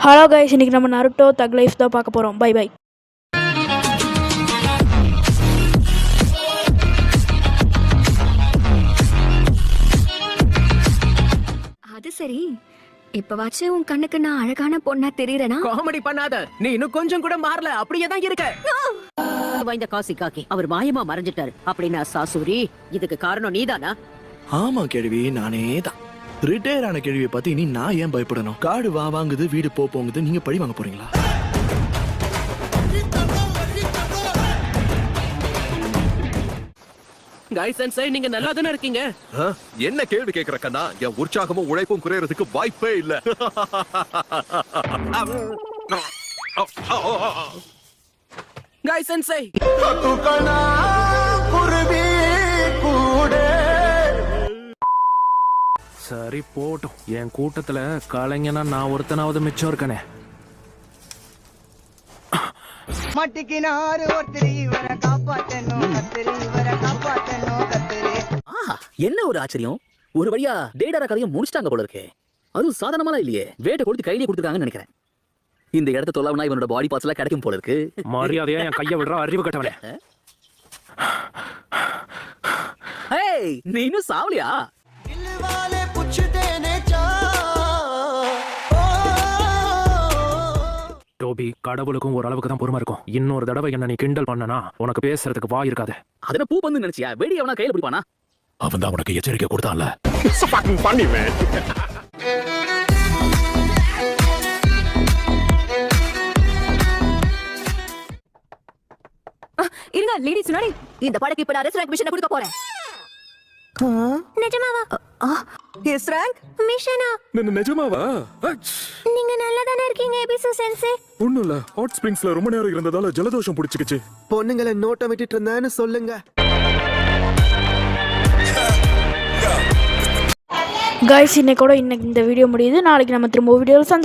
Hello guys, இன்றைக்கி நம்ம Naruto தக் லைஃப் தான் பார்க்க போகிறோம். Bye bye. அது சரி, இப்பவாச்சு உன் கண்ணுக்கு நான் அழகான பொண்ணா தெரியறேனா? காமெடி பண்ணாத, நீ இன்னும் கொஞ்சம் கூட மாறல, அப்படியே தான் இருக்க. வாய்ந்த காசி காக்கி அவர் மாயமா மறைஞ்சிட்டாரு அப்படின்னா சாசூரி, இதுக்கு காரணம் நீதானா? ஆமா கேள்வி, நானே தான். ரிட்டையர் ஆன கேள்வியை பத்தி இனி நான் ஏன் பயப்படணும்? காடு வா வாங்குது, வீடு போங்குது, நீங்க பழி வாங்க போறீங்களா? கைஸ் சென்சை, நீங்க நல்லா தானே இருக்கீங்க? என்ன கேள்வி கேக்குற கண்ணா? என் உற்சாகமும் உழைப்பும் குறையறதுக்கு வாய்ப்பே இல்ல. கைஸ் சென்சை, சரி போட்டும். என் கூட்டத்துல கலைஞனா நான் ஒருத்தனாவது மிச்சம் இருக்கனே. மட்டிக்கினாரு ஒருத்தர் இவரை காப்பாத்தணும், கத்திரி இவரை காப்பாத்தணும், கத்திரி. என்ன ஒரு ஆச்சரியம், ஒரு வழியா டேடார கதையும் முடிச்சிட்டாங்க போல இருக்கே. அதுவும் சாதாரணமாலாம் இல்லையே, வேட்டை கொடுத்து கையிலே கொடுத்துருக்காங்கன்னு நினைக்கிறேன். இந்த இடத்த தொல்லாவனா இவனோட பாடி பார்ட்ஸ் எல்லாம் கிடைக்கும் போல இருக்கு. மரியாதையா என் கையை விடுற அறிவு கட்டவனே. ஏய், நீ இன்னும் சாவலியா? दिलवाले पूछते ने चा டோபி, கடவுளுக்கும் ஒரு அளவுக்கு தான் பொறுமை இருக்கும். இன்னொரு தடவை என்ன நீ கிண்டல் பண்ணனா உனக்கு பேசுறதுக்கு வாய் இருக்காது. அதன பூ பந்து நினைச்சியா? வெடி அவனா கையில பிடிப்பானா? அவன் தான் உனக்கு எச்சரிக்கை கொடுத்தான்ல. இருங்க லேடி சுனாரி, இந்த படக்கு இப்ப நான் ரெஸ்டாரண்ட் மிஷனை கொடுக்க போறேன். நிஜமாவா? எஸ் ரேங்க் மிஷனா? நிஜமாவா? நீங்க நல்லா தானே இருக்கீங்க எபிசோ சென்சே? ஒண்ணும் இல்ல, ஹாட் ஸ்பிரிங்ஸ்ல ரொம்ப நேரம் இருந்ததால ஜலதோஷம் பிடிச்சிக்கிச்சு. பொண்ணுங்களை நோட்டம் விட்டுட்டு இருந்தேன்னு சொல்லுங்க. கைஸ், இன்னைக்கு இந்த வீடியோ முடியுது. நாளைக்கு நம்ம திரும்ப வீடியோவில் சந்திப்போம்.